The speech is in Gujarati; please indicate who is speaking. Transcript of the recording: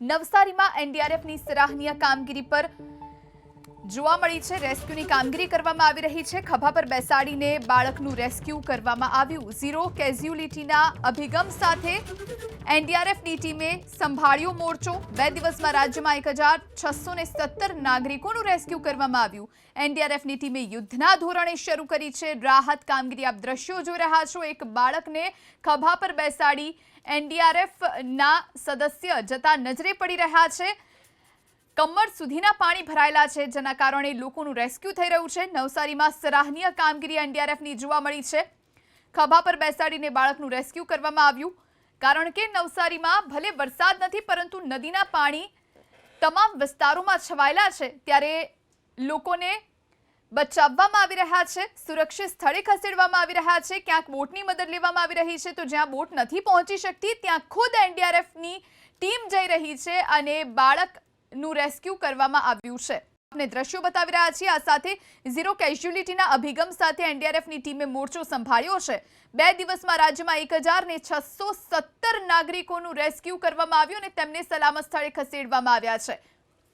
Speaker 1: નવસારીમાં એનડીઆરએફની સરાહનીય કામગીરી પર જોવા મળી છે। રેસ્ક્યુની કામગીરી કરવામાં આવી રહી છે। ખભા પર બેસાડીને બાળકનું રેસ્ક્યુ કરવામાં આવ્યું। ઝીરો કેઝ્યુલિટીના અભિગમ સાથે એનડીઆરએફની ટીમે સંભાળ્યો મોરચો। 2 દિવસમાં રાજ્યમાં 1617 નાગરિકોનું રેસ્ક્યુ કરવામાં આવ્યું। એનડીઆરએફની ટીમે યુદ્ધના ધોરણે શરૂ કરી છે રાહત કામગીરી। આપ દ્રશ્યો જોઈ રહ્યા છો। એક બાળકને ખભા પર બેસાડી એનડીઆરએફના સદસ્ય જતા નજરે પડી રહ્યા છે। કમર સુધીના પાણી ભરાયેલા છે, જેના કારણે લોકોનું રેસ્ક્યુ થઈ રહ્યું છે। નવસારીમાં સરાહનીય કામગીરી એનડીઆરએફની જોવા મળી છે। ખભા પર બેસાડીને બાળકનું રેસ્ક્યુ કરવામાં આવ્યું, કારણ કે નવસારીમાં ભલે વરસાદ નથી, પરંતુ નદીના પાણી તમામ વિસ્તારોમાં છવાયેલા છે, ત્યારે લોકોને બચાવવામાં આવી રહ્યા છે, સુરક્ષિત સ્થળે ખસેડવામાં આવી રહ્યા છે। ક્યાંક બોટની મદદ લેવામાં આવી રહી છે, તો જ્યાં બોટ નથી પહોંચી શકતી ત્યાં ખુદ એનડીઆરએફની ટીમ જઈ રહી છે અને બાળકનું રેસ્ક્યુ કરવામાં આવ્યું છે। આપણે દ્રશ્યો બતાવી રહ્યા છીએ। આ સાથે ઝીરો કેઝ્યુલિટીના અભિગમ સાથે એનડીઆરએફની ટીમે મોરચો સંભાળ્યો છે। 2 દિવસમાં રાજ્યમાં 1617 નાગરિકોનું રેસ્ક્યુ કરવામાં આવ્યું અને તેમને સલામત સ્થળે ખસેડવામાં આવ્યા છે।